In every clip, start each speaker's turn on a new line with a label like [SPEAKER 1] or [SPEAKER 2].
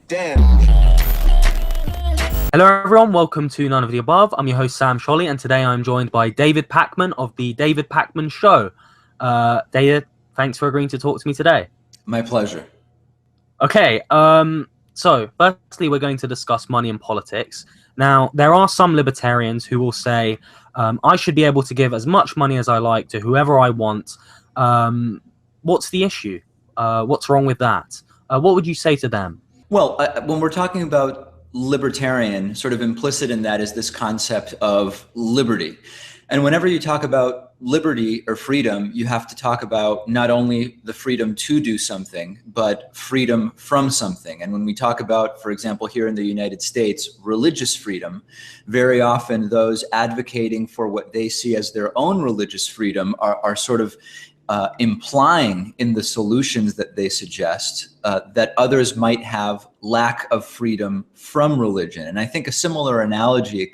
[SPEAKER 1] Damn.
[SPEAKER 2] Hello everyone, welcome to None of the Above. I'm your host Sam Sholly, and today I'm joined by David Pakman of the David Pakman Show. David, thanks for agreeing to talk to me today.
[SPEAKER 3] My pleasure.
[SPEAKER 2] Okay, so firstly we're going to discuss money and politics. Now, there are some libertarians who will say, I should be able to give as much money as I like to whoever I want. What's the issue? What's wrong with that? What would you say to them?
[SPEAKER 3] Well, when we're talking about libertarian, sort of implicit in that is this concept of liberty. And whenever you talk about liberty or freedom, you have to talk about not only the freedom to do something, but freedom from something. And when we talk about, for example, here in the United States, religious freedom, very often those advocating for what they see as their own religious freedom are sort of implying in the solutions that they suggest that others might have lack of freedom from religion. And I think a similar analogy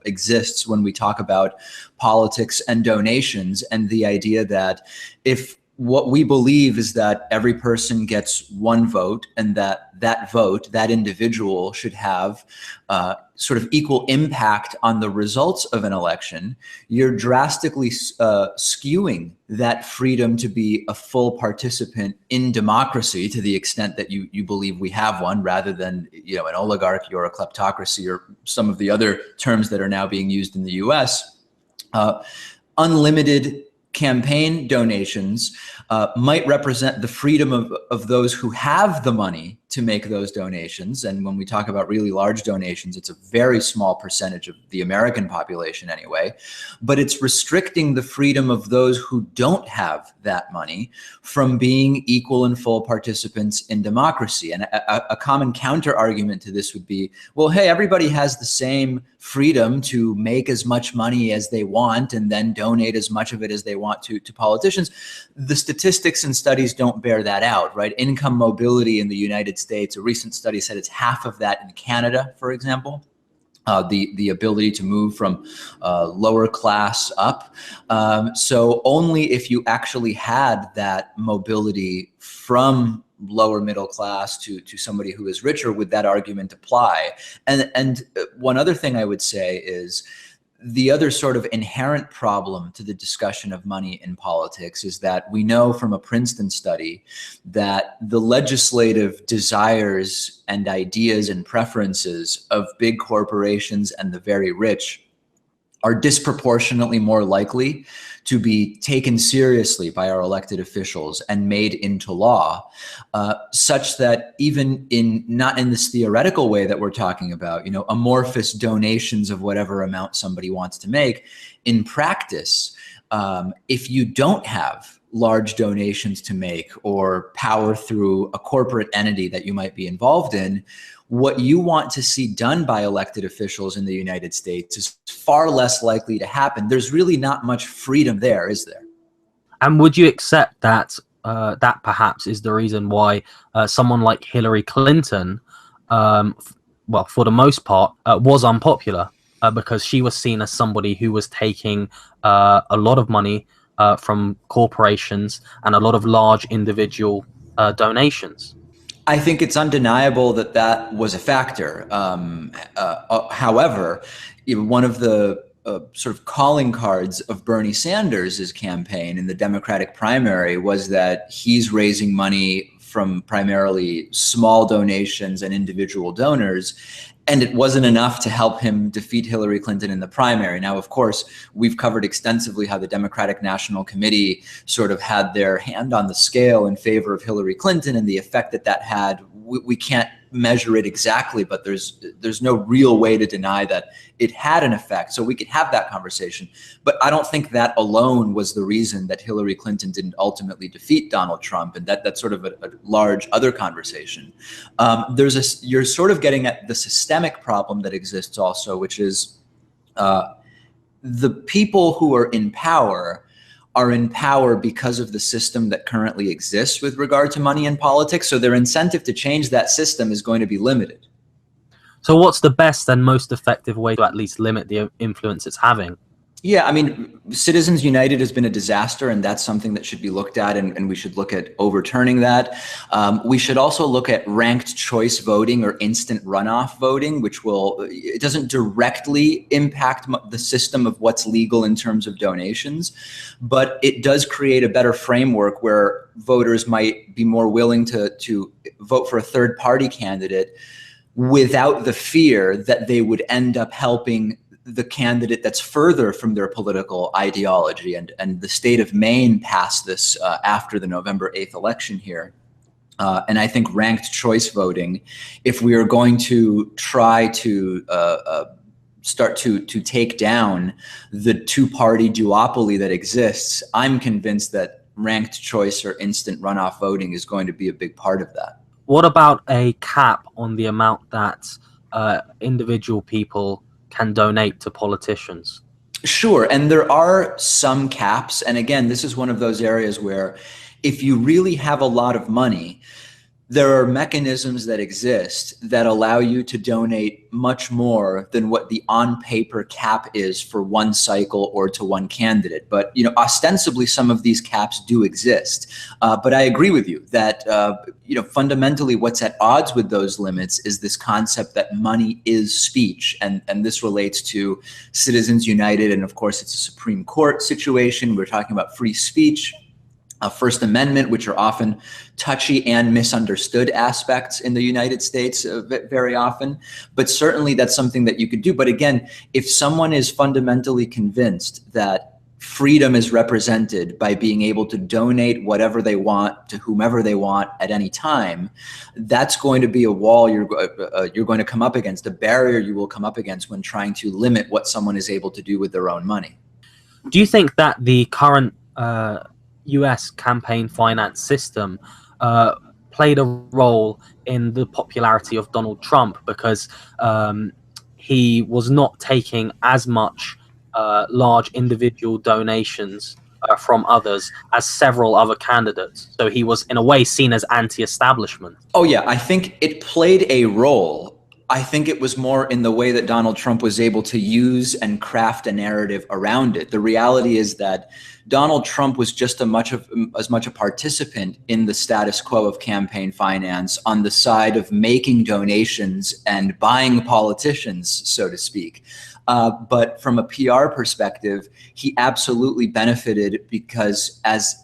[SPEAKER 3] exists when we talk about politics and donations, and the idea that if what we believe is that every person gets one vote, and that vote, that individual should have sort of equal impact on the results of an election, you're drastically skewing that freedom to be a full participant in democracy to the extent that you believe we have one, rather than an oligarchy or a kleptocracy or some of the other terms that are now being used in the US. Unlimited campaign donations might represent the freedom of those who have the money to make those donations. And when we talk about really large donations, it's a very small percentage of the American population anyway, but it's restricting the freedom of those who don't have that money from being equal and full participants in democracy. And a common counter argument to this would be, well, hey, everybody has the same freedom to make as much money as they want and then donate as much of it as they want to politicians. The statistics and studies don't bear that out, right? Income mobility in the United States, a recent study said it's half of that in Canada, for example. The ability to move from lower class up. So only if you actually had that mobility from lower middle class to somebody who is richer would that argument apply. And one other thing I would say is the other sort of inherent problem to the discussion of money in politics is that we know from a Princeton study that the legislative desires and ideas and preferences of big corporations and the very rich are disproportionately more likely to be taken seriously by our elected officials and made into law, such that even not in this theoretical way that we're talking about, amorphous donations of whatever amount somebody wants to make, in practice, if you don't have large donations to make or power through a corporate entity that you might be involved in, what you want to see done by elected officials in the United States is far less likely to happen. There's really not much freedom there, is there?
[SPEAKER 2] And would you accept that that perhaps is the reason why someone like Hillary Clinton, well, for the most part, was unpopular because she was seen as somebody who was taking a lot of money from corporations and a lot of large individual donations?
[SPEAKER 3] I think it's undeniable that was a factor. However, one of the sort of calling cards of Bernie Sanders' campaign in the Democratic primary was that he's raising money from primarily small donations and individual donors. And it wasn't enough to help him defeat Hillary Clinton in the primary. Now, of course, we've covered extensively how the Democratic National Committee sort of had their hand on the scale in favor of Hillary Clinton, and the effect that had. We can't measure it exactly, but there's no real way to deny that it had an effect. So we could have that conversation. But I don't think that alone was the reason that Hillary Clinton didn't ultimately defeat Donald Trump. And that's sort of a large other conversation. You're sort of getting at the systemic problem that exists also, which is the people who are in power because of the system that currently exists with regard to money in politics. So their incentive to change that system is going to be limited.
[SPEAKER 2] So what's the best and most effective way to at least limit the influence it's having?
[SPEAKER 3] Yeah, I mean, Citizens United has been a disaster, and that's something that should be looked at, and we should look at overturning that. We should also look at ranked choice voting or instant runoff voting, which it doesn't directly impact the system of what's legal in terms of donations, but it does create a better framework where voters might be more willing to vote for a third party candidate without the fear that they would end up helping the candidate that's further from their political ideology. And the state of Maine passed this after the November 8th election here. And I think ranked choice voting, if we are going to try to start to take down the two-party duopoly that exists, I'm convinced that ranked choice or instant runoff voting is going to be a big part of that.
[SPEAKER 2] What about a cap on the amount that individual people can donate to politicians?
[SPEAKER 3] Sure. And there are some caps. And again, this is one of those areas where if you really have a lot of money, there are mechanisms that exist that allow you to donate much more than what the on paper cap is for one cycle or to one candidate. But, ostensibly some of these caps do exist. But I agree with you that, fundamentally what's at odds with those limits is this concept that money is speech. And this relates to Citizens United. And of course, it's a Supreme Court situation. We're talking about free speech. First Amendment, which are often touchy and misunderstood aspects in the United States very often. But certainly that's something that you could do. But again, if someone is fundamentally convinced that freedom is represented by being able to donate whatever they want to whomever they want at any time, that's going to be a wall you're going to come up against, a barrier you will come up against when trying to limit what someone is able to do with their own money.
[SPEAKER 2] Do you think that the current US campaign finance system played a role in the popularity of Donald Trump because he was not taking as much large individual donations from others as several other candidates? So he was, in a way, seen as anti-establishment.
[SPEAKER 3] Oh, yeah, I think it played a role. I think it was more in the way that Donald Trump was able to use and craft a narrative around it. The reality is that Donald Trump was just as much a participant in the status quo of campaign finance on the side of making donations and buying politicians, so to speak. But from a PR perspective, he absolutely benefited because as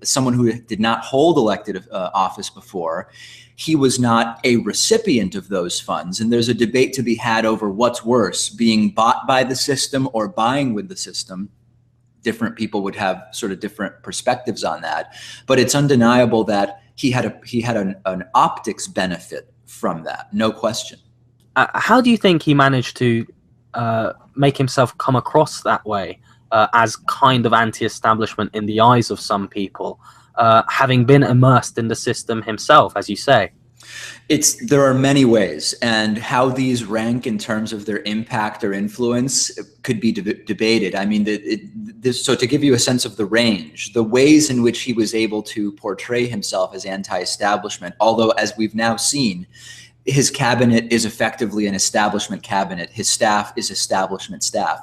[SPEAKER 3] someone who did not hold elected office before, he was not a recipient of those funds. And there's a debate to be had over what's worse, being bought by the system or buying with the system. Different people would have sort of different perspectives on that. But it's undeniable that he had an optics benefit from that, no question.
[SPEAKER 2] How do you think he managed to make himself come across that way as kind of anti-establishment in the eyes of some people, having been immersed in the system himself, as you say?
[SPEAKER 3] There are many ways, and how these rank in terms of their impact or influence could be debated. I mean, so to give you a sense of the range, the ways in which he was able to portray himself as anti-establishment, although as we've now seen, his cabinet is effectively an establishment cabinet. His staff is establishment staff.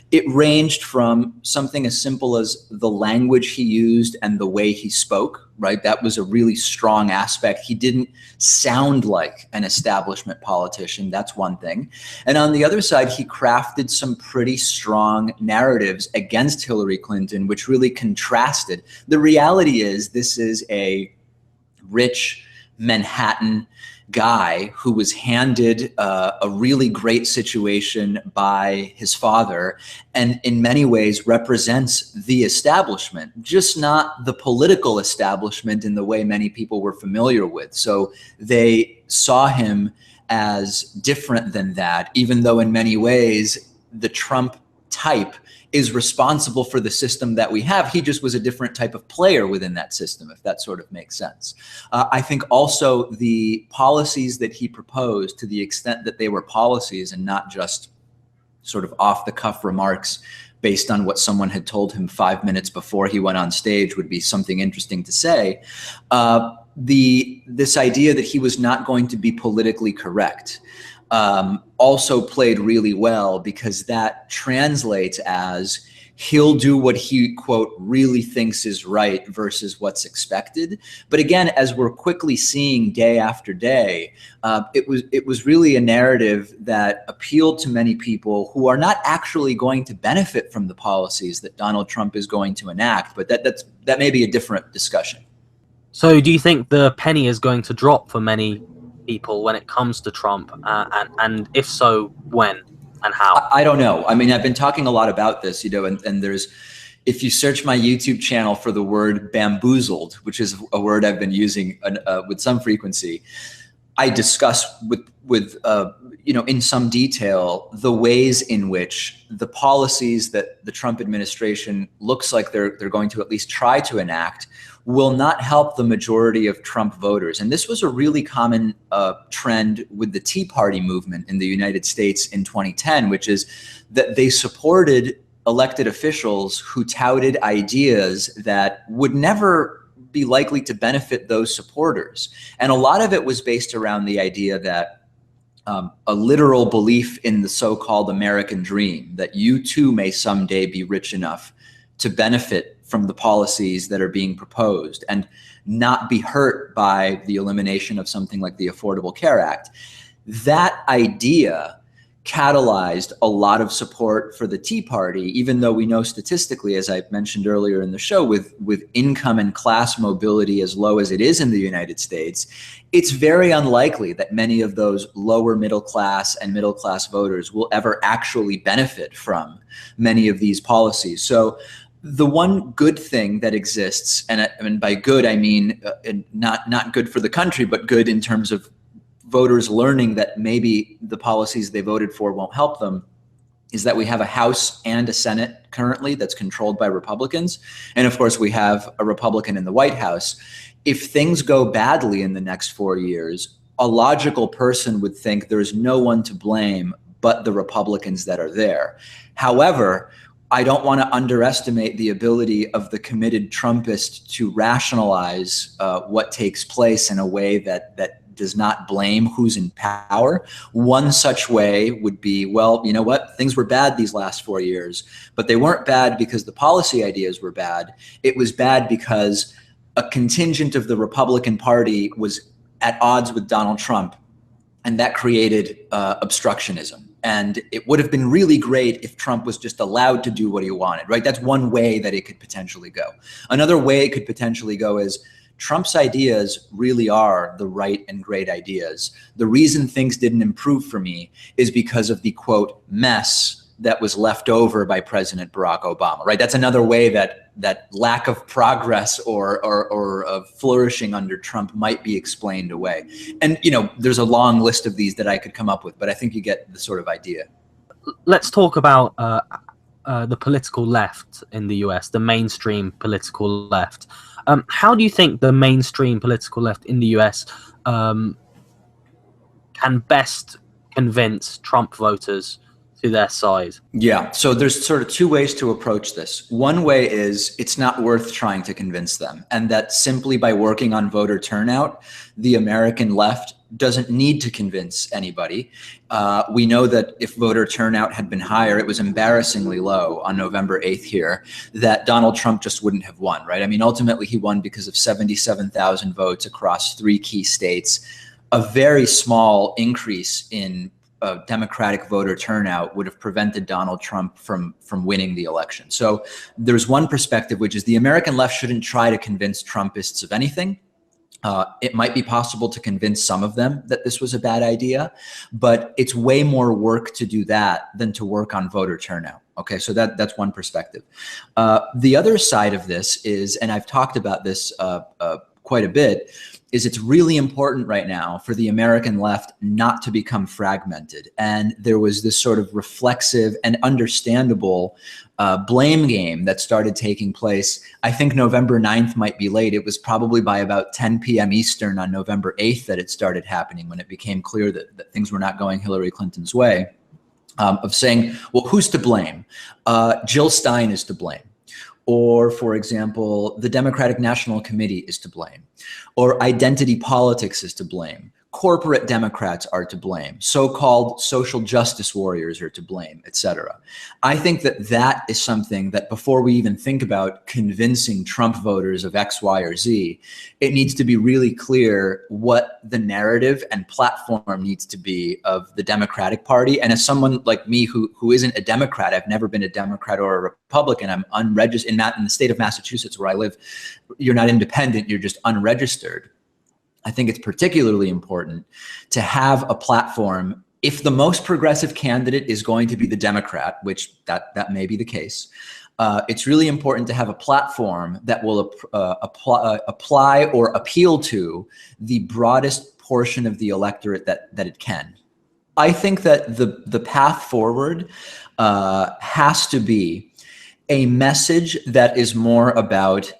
[SPEAKER 3] It ranged from something as simple as the language he used and the way he spoke, right? That was a really strong aspect. He didn't sound like an establishment politician. That's one thing. And on the other side, he crafted some pretty strong narratives against Hillary Clinton, which really contrasted. The reality is this is a rich Manhattan guy who was handed a really great situation by his father and in many ways represents the establishment, just not the political establishment in the way many people were familiar with. So they saw him as different than that, even though in many ways the Trump type is responsible for the system that we have. He just was a different type of player within that system, if that sort of makes sense. I think also the policies that he proposed, to the extent that they were policies and not just sort of off-the-cuff remarks based on what someone had told him 5 minutes before he went on stage, would be something interesting to say. This idea that he was not going to be politically correct. also played really well, because that translates as he'll do what he, quote, really thinks is right versus what's expected. But again, as we're quickly seeing day after day, it was really a narrative that appealed to many people who are not actually going to benefit from the policies that Donald Trump is going to enact. But that may be a different discussion.
[SPEAKER 2] So do you think the penny is going to drop for many people when it comes to Trump? And if so, when and how?
[SPEAKER 3] I don't know. I mean, I've been talking a lot about this, and there's, if you search my YouTube channel for the word bamboozled, which is a word I've been using with some frequency, I discuss with in some detail the ways in which the policies that the Trump administration looks like they're going to at least try to enact will not help the majority of Trump voters. And this was a really common trend with the Tea Party movement in the United States in 2010, which is that they supported elected officials who touted ideas that would never be likely to benefit those supporters. And a lot of it was based around the idea that a literal belief in the so-called American dream, that you too may someday be rich enough to benefit from the policies that are being proposed and not be hurt by the elimination of something like the Affordable Care Act. That idea catalyzed a lot of support for the Tea Party, even though we know statistically, as I mentioned earlier in the show, with income and class mobility as low as it is in the United States, it's very unlikely that many of those lower middle class and middle class voters will ever actually benefit from many of these policies. So the one good thing that exists, and by good I mean not good for the country, but good in terms of voters learning that maybe the policies they voted for won't help them, is that we have a House and a Senate currently that's controlled by Republicans. And of course, we have a Republican in the White House. If things go badly in the next 4 years, a logical person would think there's no one to blame but the Republicans that are there. However, I don't want to underestimate the ability of the committed Trumpist to rationalize what takes place in a way that does not blame who's in power. One such way would be, well, you know what? Things were bad these last 4 years, but they weren't bad because the policy ideas were bad. It was bad because a contingent of the Republican Party was at odds with Donald Trump, and that created obstructionism. And it would have been really great if Trump was just allowed to do what he wanted, right? That's one way that it could potentially go. Another way it could potentially go is Trump's ideas really are the right and great ideas. The reason things didn't improve for me is because of the, quote, mess that was left over by President Barack Obama, right? That's another way that lack of progress or of flourishing under Trump might be explained away. And, there's a long list of these that I could come up with, but I think you get the sort of idea.
[SPEAKER 2] Let's talk about the political left in the US, the mainstream political left. How do you think the mainstream political left in the US can best convince Trump voters to their side?
[SPEAKER 3] Yeah, so there's sort of two ways to approach this. One way is it's not worth trying to convince them, and that simply by working on voter turnout, the American left doesn't need to convince anybody. We know that if voter turnout had been higher, it was embarrassingly low on November 8th here, that Donald Trump just wouldn't have won, right? I mean, ultimately he won because of 77,000 votes across 3 key states. A very small increase in Democratic voter turnout would have prevented Donald Trump from winning the election. So there's one perspective, which is the American left shouldn't try to convince Trumpists of anything. It might be possible to convince some of them that this was a bad idea, but it's way more work to do that than to work on voter turnout. Okay, so that's one perspective. The other side of this is, and I've talked about this quite a bit, is it's really important right now for the American left not to become fragmented. And there was this sort of reflexive and understandable blame game that started taking place. I think November 9th might be late. It was probably by about 10 p.m. Eastern on November 8th that it started happening, when it became clear that things were not going Hillary Clinton's way, of saying, well, who's to blame? Jill Stein is to blame. Or, for example, the Democratic National Committee is to blame, or identity politics is to blame. corporate Democrats are to blame, so-called social justice warriors are to blame, etc. I think that that is something that before we even think about convincing Trump voters of X, Y, or Z, it needs to be really clear what the narrative and platform needs to be of the Democratic Party. And as someone like me who isn't a Democrat, I've never been a Democrat or a Republican, I'm unregistered in the state of Massachusetts where I live, you're not independent, you're just unregistered. I think it's particularly important to have a platform. If the most progressive candidate is going to be the Democrat, which that may be the case, it's really important to have a platform that will apply or appeal to the broadest portion of the electorate that it can. I think that the path forward has to be a message that is more about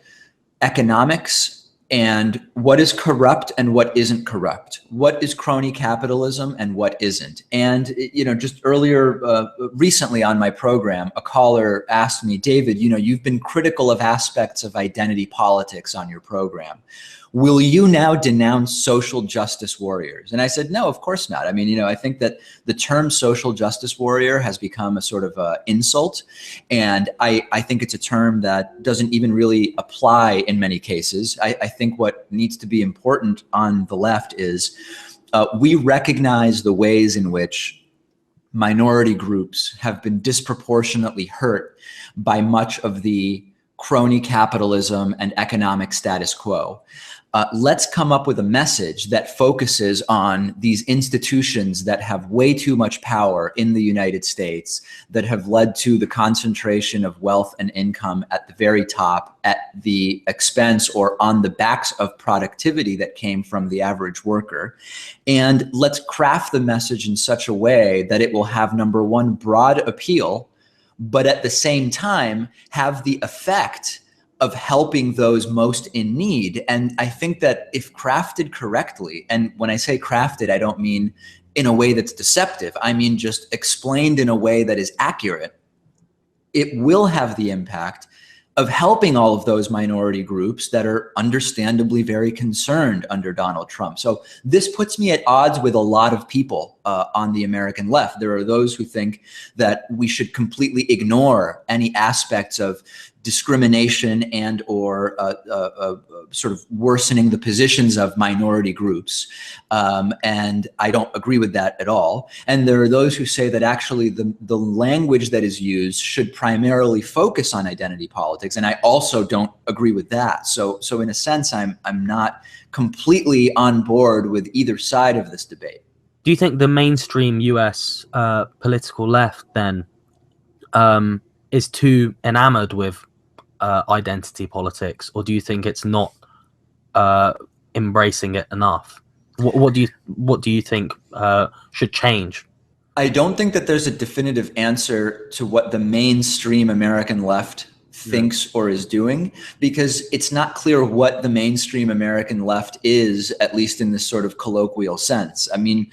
[SPEAKER 3] economics and what is corrupt and what isn't corrupt, what is crony capitalism and what isn't. And, you know, just earlier, recently on my program, a caller asked me, David, you know, you've been critical of aspects of identity politics on your program. Will you now denounce social justice warriors? And I said, no, of course not. I mean, you know, I think that the term social justice warrior has become a sort of insult. And I think it's a term that doesn't even really apply in many cases. I think what needs to be important on the left is we recognize the ways in which minority groups have been disproportionately hurt by much of the crony capitalism and economic status quo. Let's come up with a message that focuses on these institutions that have way too much power in the United States, that have led to the concentration of wealth and income at the very top, at the expense or on the backs of productivity that came from the average worker. And let's craft the message in such a way that it will have, number one, broad appeal, but at the same time have the effect of helping those most in need. And I think that if crafted correctly, and when I say crafted, I don't mean in a way that's deceptive, I mean just explained in a way that is accurate, it will have the impact of helping all of those minority groups that are understandably very concerned under Donald Trump. So this puts me at odds with a lot of people on the American left. There are those who think that we should completely ignore any aspects of discrimination and or sort of worsening the positions of minority groups. And I don't agree with that at all. And there are those who say that actually the language that is used should primarily focus on identity politics. And I also don't agree with that. So in a sense, I'm not completely on board with either side of this debate.
[SPEAKER 2] Do you think the mainstream US political left then is too enamored with identity politics, or do you think it's not embracing it enough? What do you think should change?
[SPEAKER 3] I don't think that there's a definitive answer to what the mainstream American left thinks or is doing, because it's not clear what the mainstream American left is, at least in this sort of colloquial sense. I mean,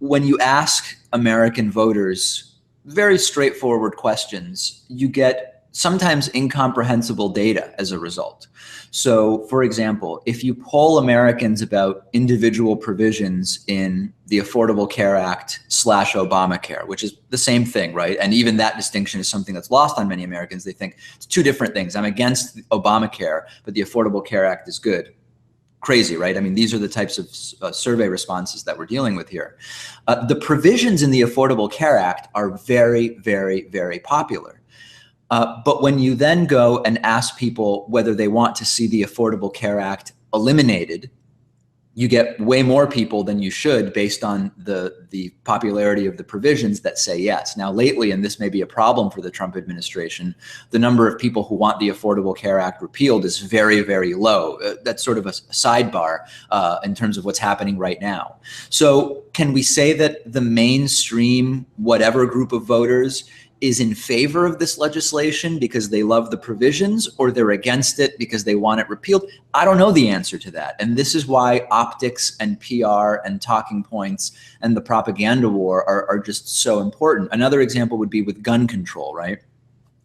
[SPEAKER 3] when you ask American voters very straightforward questions, you get sometimes incomprehensible data as a result. So, for example, if you poll Americans about individual provisions in the Affordable Care Act / Obamacare, which is the same thing, right? And even that distinction is something that's lost on many Americans. They think it's two different things. I'm against Obamacare, but the Affordable Care Act is good. Crazy, right? I mean, these are the types of survey responses that we're dealing with here. The provisions in the Affordable Care Act are very, very, very popular. But when you then go and ask people whether they want to see the Affordable Care Act eliminated, you get way more people than you should based on the popularity of the provisions that say yes. Now lately, and this may be a problem for the Trump administration, the number of people who want the Affordable Care Act repealed is very, very low. That's sort of a sidebar in terms of what's happening right now. So can we say that the mainstream, whatever group of voters, is in favor of this legislation because they love the provisions, or they're against it because they want it repealed? I don't know the answer to that. And this is why optics and PR and talking points and the propaganda war are just so important. Another example would be with gun control, right?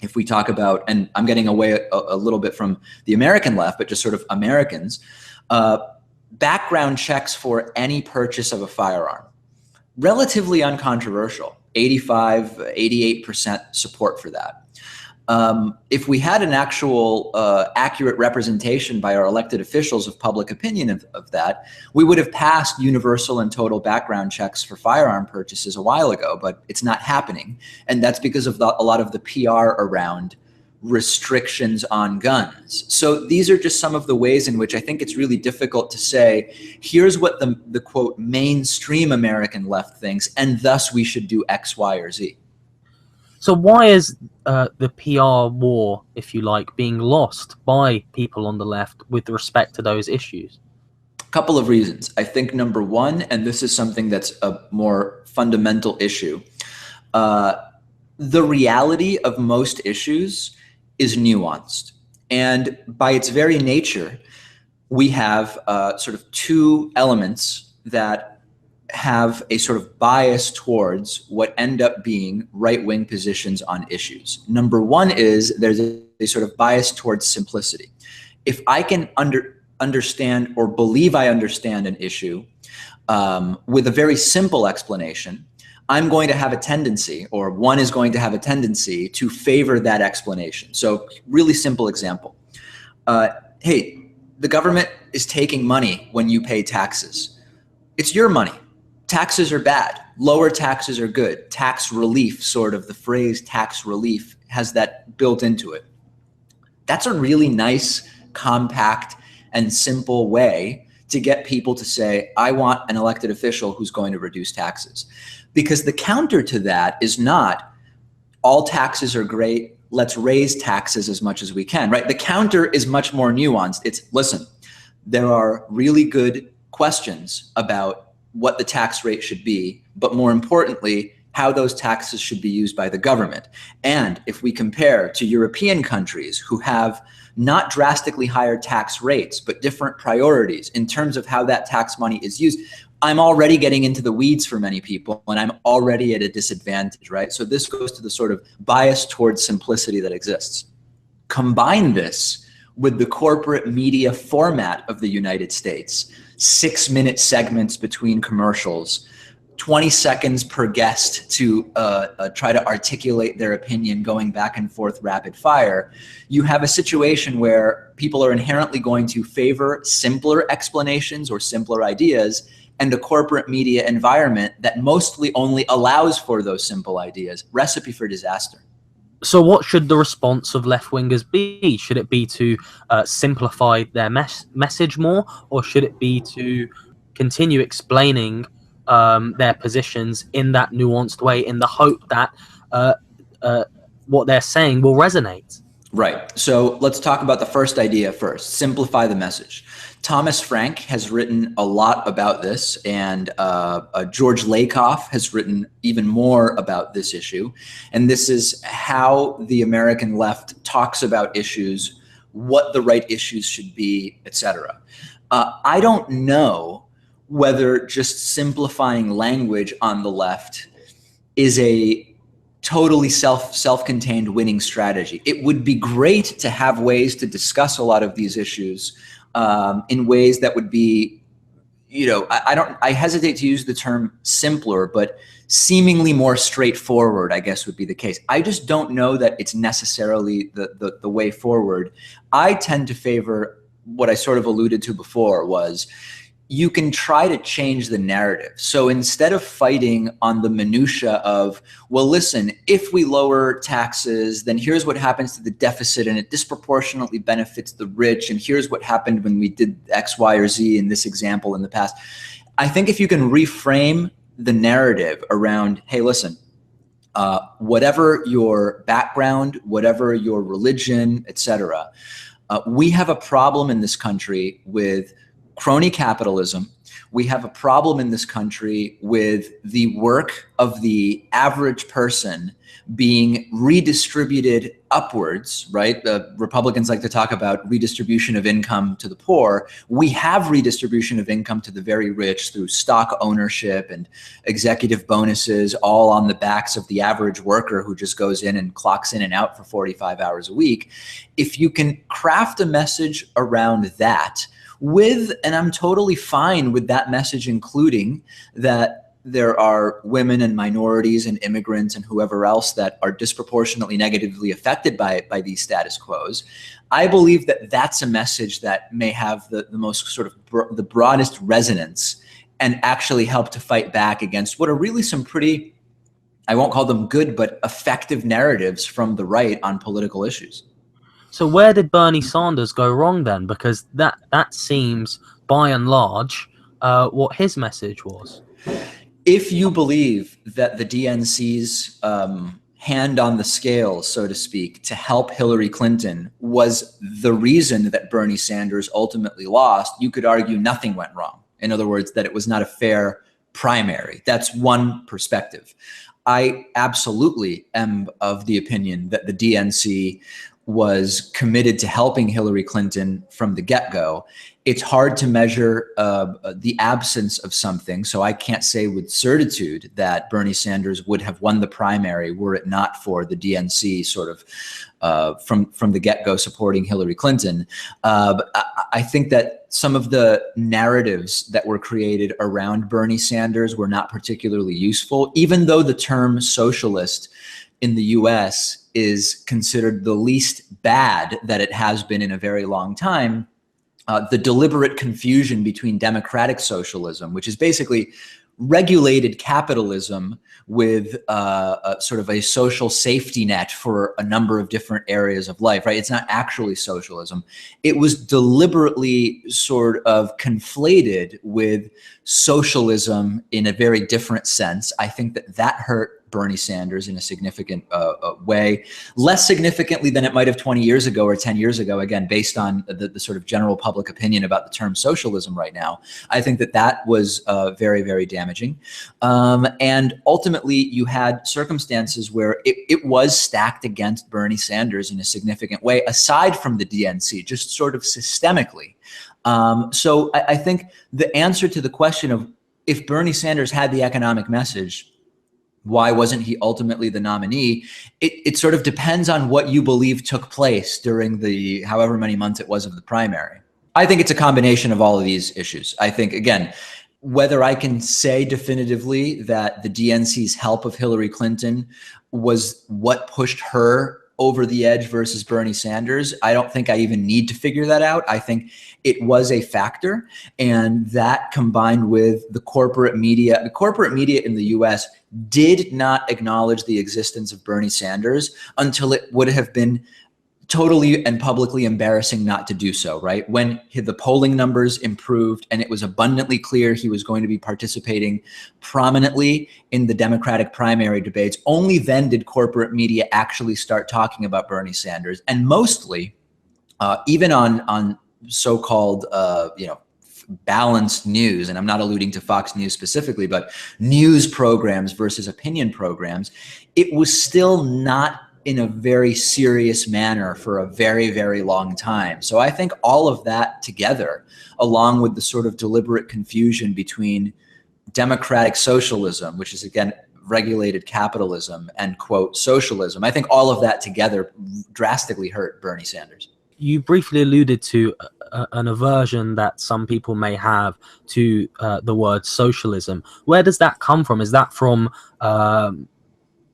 [SPEAKER 3] If we talk about, and I'm getting away a little bit from the American left, but just sort of Americans, background checks for any purchase of a firearm, relatively uncontroversial, 85, 88% support for that. If we had an actual accurate representation by our elected officials of public opinion of that, we would have passed universal and total background checks for firearm purchases a while ago, but it's not happening. And that's because of a lot of the PR around restrictions on guns. So these are just some of the ways in which I think it's really difficult to say, here's what the quote mainstream American left thinks, and thus we should do X, Y, or Z.
[SPEAKER 2] So why is the PR war, if you like, being lost by people on the left with respect to those issues?
[SPEAKER 3] A couple of reasons. I think number one, and this is something that's a more fundamental issue, the reality of most issues is nuanced. And by its very nature, we have sort of two elements that have a sort of bias towards what end up being right-wing positions on issues. Number one is there's a sort of bias towards simplicity. If I can understand or believe I understand an issue with a very simple explanation, I'm going to have a tendency, or one is going to have a tendency to favor that explanation. So really simple example. Hey, the government is taking money when you pay taxes. It's your money. Taxes are bad. Lower taxes are good. Tax relief, sort of the phrase tax relief has that built into it. That's a really nice, compact, and simple way to get people to say, I want an elected official who's going to reduce taxes. Because the counter to that is not all taxes are great, let's raise taxes as much as we can, right? The counter is much more nuanced. It's, listen, there are really good questions about what the tax rate should be, but more importantly, how those taxes should be used by the government. And if we compare to European countries who have not drastically higher tax rates, but different priorities in terms of how that tax money is used, I'm already getting into the weeds for many people, and I'm already at a disadvantage, right? So this goes to the sort of bias towards simplicity that exists. Combine this with the corporate media format of the United States, 6-minute segments between commercials, 20 seconds per guest to try to articulate their opinion going back and forth rapid fire. You have a situation where people are inherently going to favor simpler explanations or simpler ideas, and a corporate media environment that mostly only allows for those simple ideas. Recipe for disaster.
[SPEAKER 2] So what should the response of left-wingers be? Should it be to simplify their message more, or should it be to continue explaining their positions in that nuanced way in the hope that what they're saying will resonate?
[SPEAKER 3] Right. So let's talk about the first idea first, simplify the message. Thomas Frank has written a lot about this, and George Lakoff has written even more about this issue. And this is how the American left talks about issues, what the right issues should be, etc. I don't know whether just simplifying language on the left is a totally self-contained winning strategy. It would be great to have ways to discuss a lot of these issues in ways that would be, I hesitate to use the term simpler, but seemingly more straightforward, I guess would be the case. I just don't know that it's necessarily the way forward. I tend to favor what I sort of alluded to before was, you can try to change the narrative. So instead of fighting on the minutia of, well, listen, if we lower taxes, then here's what happens to the deficit and it disproportionately benefits the rich. And here's what happened when we did X, Y, or Z in this example in the past. I think if you can reframe the narrative around, hey, listen, whatever your background, whatever your religion, etc., we have a problem in this country with crony capitalism. We have a problem in this country with the work of the average person being redistributed upwards, right? The Republicans like to talk about redistribution of income to the poor. We have redistribution of income to the very rich through stock ownership and executive bonuses, all on the backs of the average worker who just goes in and clocks in and out for 45 hours a week. If you can craft a message around that, and I'm totally fine with that message, including that there are women and minorities and immigrants and whoever else that are disproportionately negatively affected by these status quos. I believe that that's a message that may have the most sort of the broadest resonance and actually help to fight back against what are really some pretty, I won't call them good, but effective narratives from the right on political issues.
[SPEAKER 2] So where did Bernie Sanders go wrong then? Because that seems, by and large, what his message was.
[SPEAKER 3] If you believe that the DNC's hand on the scale, so to speak, to help Hillary Clinton was the reason that Bernie Sanders ultimately lost, you could argue nothing went wrong. In other words, that it was not a fair primary. That's one perspective. I absolutely am of the opinion that the DNC was committed to helping Hillary Clinton from the get-go. It's hard to measure the absence of something, so I can't say with certitude that Bernie Sanders would have won the primary were it not for the DNC sort of from the get-go supporting Hillary Clinton. I think that some of the narratives that were created around Bernie Sanders were not particularly useful, even though the term socialist in the US is considered the least bad that it has been in a very long time. The deliberate confusion between democratic socialism, which is basically regulated capitalism with sort of a social safety net for a number of different areas of life, right? It's not actually socialism. It was deliberately sort of conflated with socialism in a very different sense. I think that that hurt Bernie Sanders in a significant way, less significantly than it might have 20 years ago or 10 years ago, again, based on the sort of general public opinion about the term socialism right now. I think that that was very, very damaging. And ultimately, you had circumstances where it was stacked against Bernie Sanders in a significant way, aside from the DNC, just sort of systemically. So I think the answer to the question of if Bernie Sanders had the economic message, why wasn't he ultimately the nominee? It sort of depends on what you believe took place during the however many months it was of the primary. I think it's a combination of all of these issues. I think, again, whether I can say definitively that the DNC's help of Hillary Clinton was what pushed her over the edge versus Bernie Sanders, I don't think I even need to figure that out. I think it was a factor, and that combined with the corporate media in the US did not acknowledge the existence of Bernie Sanders until it would have been totally and publicly embarrassing not to do so, right? When the polling numbers improved and it was abundantly clear he was going to be participating prominently in the Democratic primary debates, only then did corporate media actually start talking about Bernie Sanders. And mostly, even on so-called, balanced news, and I'm not alluding to Fox News specifically, but news programs versus opinion programs, it was still not in a very serious manner for a very, very long time. So I think all of that together, along with the sort of deliberate confusion between democratic socialism, which is again regulated capitalism, and quote socialism, I think all of that together drastically hurt Bernie Sanders.
[SPEAKER 2] You briefly alluded to an aversion that some people may have to the word socialism. Where does that come from? Is that from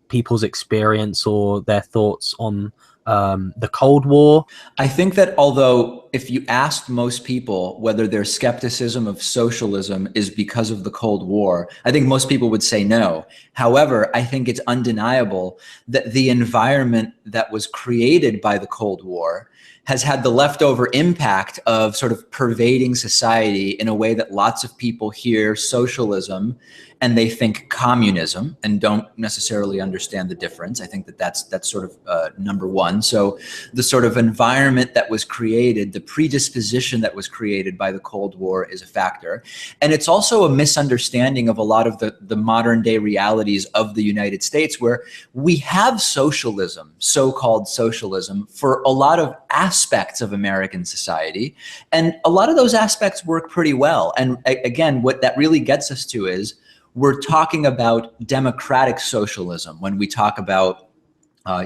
[SPEAKER 2] people's experience or their thoughts on the Cold War?
[SPEAKER 3] I think that although if you asked most people whether their skepticism of socialism is because of the Cold War, I think most people would say no. However, I think it's undeniable that the environment that was created by the Cold War has had the leftover impact of sort of pervading society in a way that lots of people hear socialism and they think communism and don't necessarily understand the difference. I think that that's sort of number one. So the sort of environment that was created, the predisposition that was created by the Cold War is a factor. And it's also a misunderstanding of a lot of the modern day realities of the United States, where we have socialism, so-called socialism, for a lot of aspects of American society. And a lot of those aspects work pretty well. And again, what that really gets us to is we're talking about democratic socialism when we talk about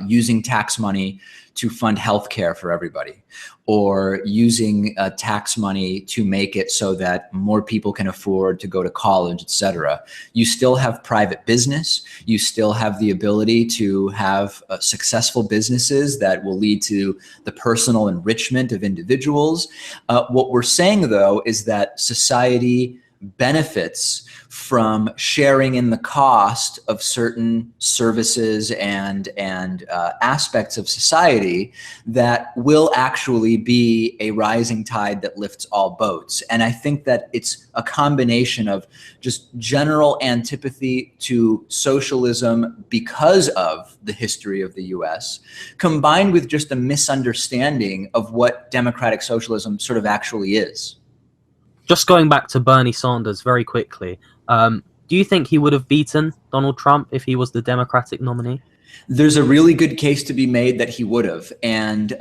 [SPEAKER 3] using tax money to fund healthcare for everybody, or using tax money to make it so that more people can afford to go to college, etc. You still have private business. You still have the ability to have successful businesses that will lead to the personal enrichment of individuals. What we're saying, though, is that society benefits from sharing in the cost of certain services and aspects of society that will actually be a rising tide that lifts all boats. And I think that it's a combination of just general antipathy to socialism because of the history of the US, combined with just a misunderstanding of what democratic socialism sort of actually is.
[SPEAKER 2] Just going back to Bernie Sanders very quickly, do you think he would have beaten Donald Trump if he was the Democratic nominee?
[SPEAKER 3] There's a really good case to be made that he would have. And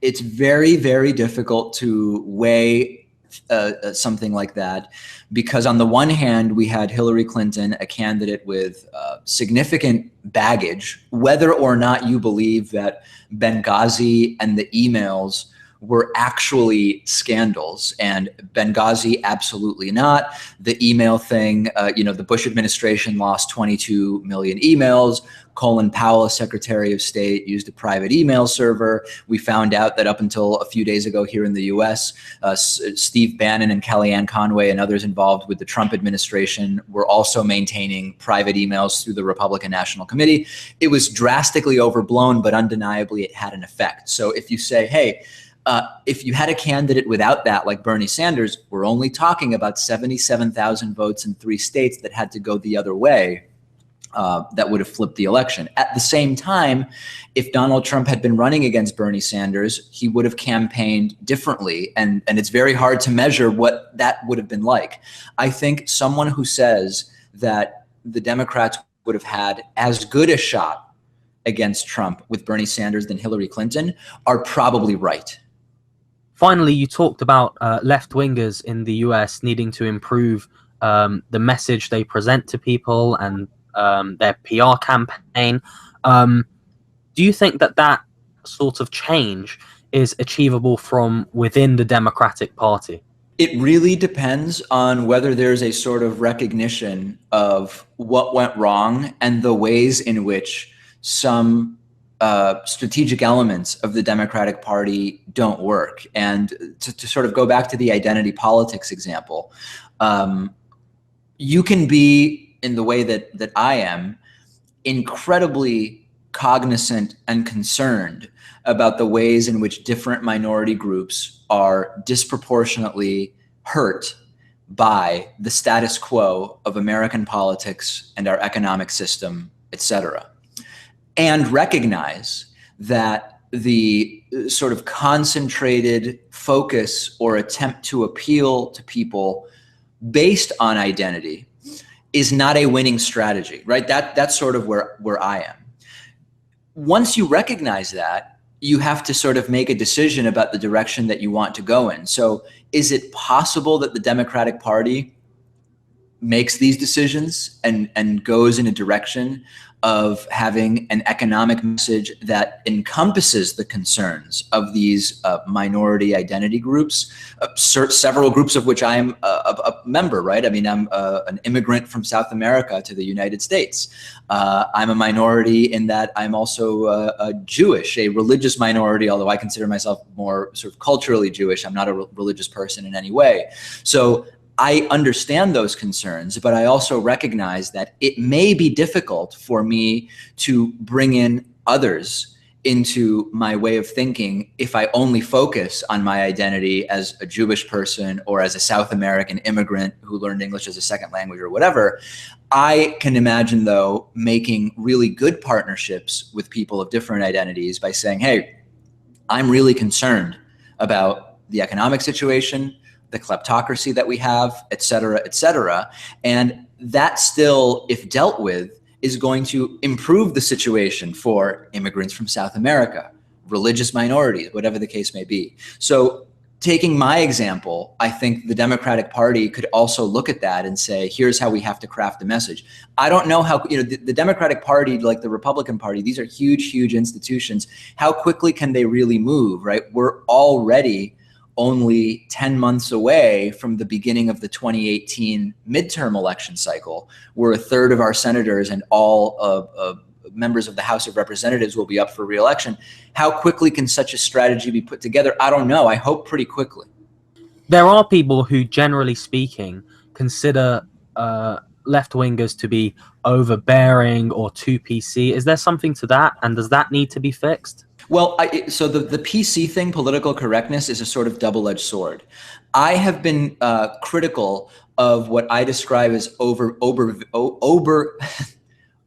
[SPEAKER 3] it's very, very difficult to weigh something like that, because on the one hand, we had Hillary Clinton, a candidate with significant baggage, whether or not you believe that Benghazi and the emails were actually scandals. And Benghazi, absolutely not. The email thing, the Bush administration lost 22 million emails. Colin Powell, Secretary of State, used a private email server. We found out that up until a few days ago here in the US, Steve Bannon and Kellyanne Conway and others involved with the Trump administration were also maintaining private emails through the Republican National Committee. It was drastically overblown, but undeniably it had an effect. So if you say, hey, if you had a candidate without that, like Bernie Sanders, we're only talking about 77,000 votes in 3 states that had to go the other way. That would have flipped the election. At the same time, if Donald Trump had been running against Bernie Sanders, he would have campaigned differently. And it's very hard to measure what that would have been like. I think someone who says that the Democrats would have had as good a shot against Trump with Bernie Sanders than Hillary Clinton are probably right.
[SPEAKER 2] Finally, you talked about left-wingers in the US needing to improve the message they present to people and their PR campaign. Do you think that that sort of change is achievable from within the Democratic Party?
[SPEAKER 3] It really depends on whether there's a sort of recognition of what went wrong and the ways in which some strategic elements of the Democratic Party don't work. And to sort of go back to the identity politics example, you can be, in the way that I am, incredibly cognizant and concerned about the ways in which different minority groups are disproportionately hurt by the status quo of American politics and our economic system, etc. And recognize that the sort of concentrated focus or attempt to appeal to people based on identity is not a winning strategy, right? That's sort of where I am. Once you recognize that, you have to sort of make a decision about the direction that you want to go in. So is it possible that the Democratic Party makes these decisions and goes in a direction of having an economic message that encompasses the concerns of these minority identity groups, several groups of which I'm a member, right? I mean, I'm an immigrant from South America to the United States. I'm a minority in that I'm also a Jewish, a religious minority, although I consider myself more sort of culturally Jewish. I'm not a religious person in any way. So I understand those concerns, but I also recognize that it may be difficult for me to bring in others into my way of thinking if I only focus on my identity as a Jewish person or as a South American immigrant who learned English as a second language or whatever. I can imagine, though, making really good partnerships with people of different identities by saying, hey, I'm really concerned about the economic situation, the kleptocracy that we have, et cetera, et cetera. And that still, if dealt with, is going to improve the situation for immigrants from South America, religious minorities, whatever the case may be. So taking my example, I think the Democratic Party could also look at that and say, here's how we have to craft a message. I don't know how, the Democratic Party, like the Republican Party, these are huge, huge institutions. How quickly can they really move, right? We're already only 10 months away from the beginning of the 2018 midterm election cycle, where a third of our senators and all members of the House of Representatives will be up for re-election. How quickly can such a strategy be put together? I don't know. I hope pretty quickly.
[SPEAKER 2] There are people who, generally speaking, consider left-wingers to be overbearing or too PC. Is there something to that? And does that need to be fixed?
[SPEAKER 3] Well, so the PC thing, political correctness, is a sort of double-edged sword. I have been critical of what I describe as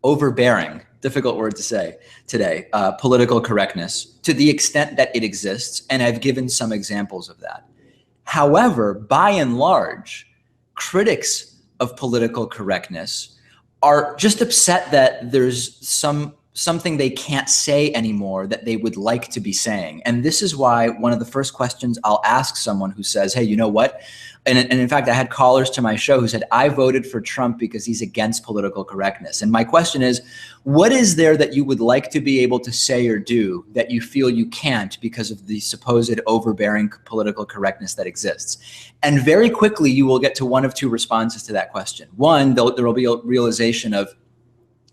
[SPEAKER 3] overbearing, difficult word to say today, political correctness, to the extent that it exists, and I've given some examples of that. However, by and large, critics of political correctness are just upset that there's something they can't say anymore that they would like to be saying. And this is why one of the first questions I'll ask someone who says, hey, you know what? And in fact, I had callers to my show who said, I voted for Trump because he's against political correctness. And my question is, what is there that you would like to be able to say or do that you feel you can't because of the supposed overbearing political correctness that exists? And very quickly, you will get to one of two responses to that question. One, there will be a realization of,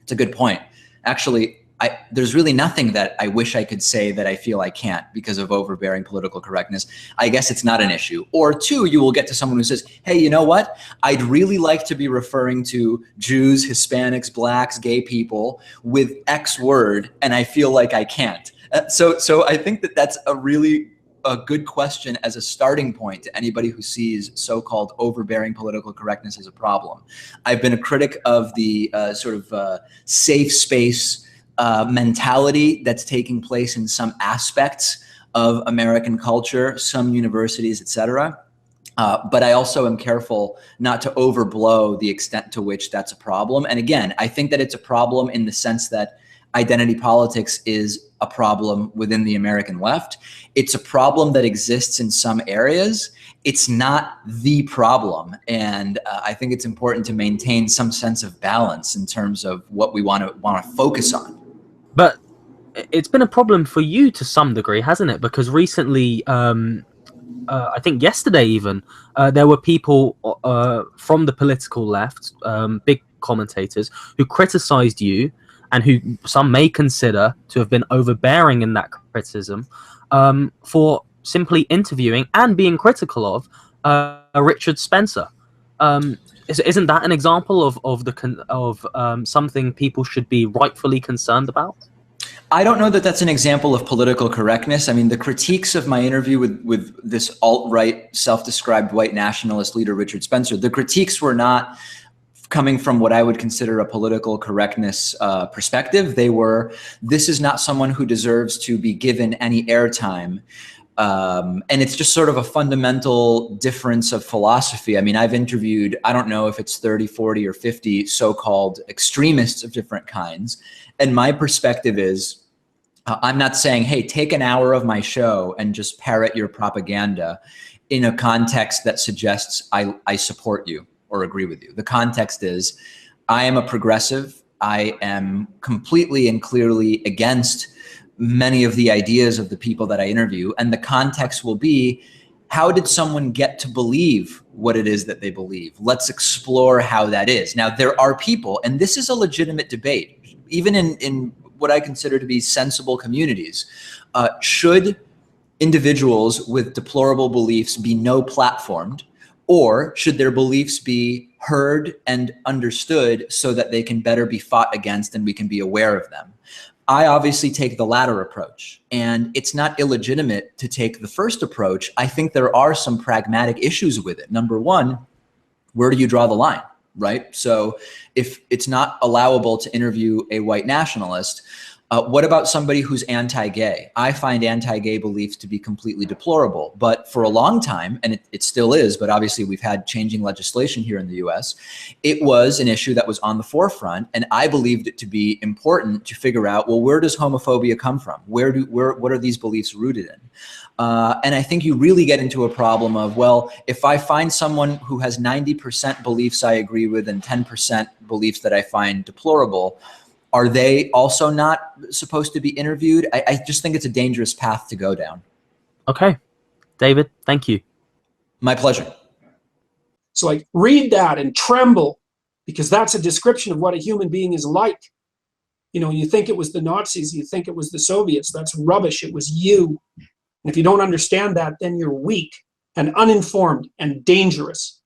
[SPEAKER 3] it's a good point. Actually, there's really nothing that I wish I could say that I feel I can't because of overbearing political correctness. I guess it's not an issue. Or two, you will get to someone who says, hey, you know what? I'd really like to be referring to Jews, Hispanics, blacks, gay people with X word, and I feel like I can't. So I think that that's a good question as a starting point to anybody who sees so-called overbearing political correctness as a problem. I've been a critic of the safe space mentality that's taking place in some aspects of American culture, some universities, et cetera. But I also am careful not to overblow the extent to which that's a problem. And again, I think that it's a problem in the sense that identity politics is a problem within the American left. It's a problem that exists in some areas. It's not the problem. And I think it's important to maintain some sense of balance in terms of what we want to focus on.
[SPEAKER 2] But it's been a problem for you to some degree, hasn't it? Because recently, I think yesterday even, there were people from the political left, big commentators, who criticized you and who some may consider to have been overbearing in that criticism for simply interviewing and being critical of Richard Spencer. Isn't that an example of something people should be rightfully concerned about?
[SPEAKER 3] I don't know that that's an example of political correctness. I mean, the critiques of my interview with this alt-right, self-described white nationalist leader, Richard Spencer, the critiques were not coming from what I would consider a political correctness perspective. They were, this is not someone who deserves to be given any airtime. And it's just sort of a fundamental difference of philosophy. I mean, I've interviewed, I don't know if it's 30, 40, or 50 so-called extremists of different kinds. And my perspective is, I'm not saying, hey, take an hour of my show and just parrot your propaganda in a context that suggests I support you or agree with you. The context is, I am a progressive. I am completely and clearly against many of the ideas of the people that I interview. And the context will be, how did someone get to believe what it is that they believe? Let's explore how that is. Now, there are people, and this is a legitimate debate, even in what I consider to be sensible communities. Should individuals with deplorable beliefs be no platformed, or should their beliefs be heard and understood so that they can better be fought against and we can be aware of them? I obviously take the latter approach, and it's not illegitimate to take the first approach. I think there are some pragmatic issues with it. Number one, where do you draw the line, right? So if it's not allowable to interview a white nationalist, what about somebody who's anti-gay? I find anti-gay beliefs to be completely deplorable, but for a long time, and it still is, but obviously we've had changing legislation here in the US, it was an issue that was on the forefront, and I believed it to be important to figure out, well, where does homophobia come from? What are these beliefs rooted in? And I think you really get into a problem of, well, if I find someone who has 90% beliefs I agree with and 10% beliefs that I find deplorable, are they also not supposed to be interviewed? I just think it's a dangerous path to go down.
[SPEAKER 2] Okay. David, thank you.
[SPEAKER 3] My pleasure.
[SPEAKER 1] So I read that and tremble, because that's a description of what a human being is like. You know, you think it was the Nazis, you think it was the Soviets. That's rubbish. It was you. And if you don't understand that, then you're weak and uninformed and dangerous.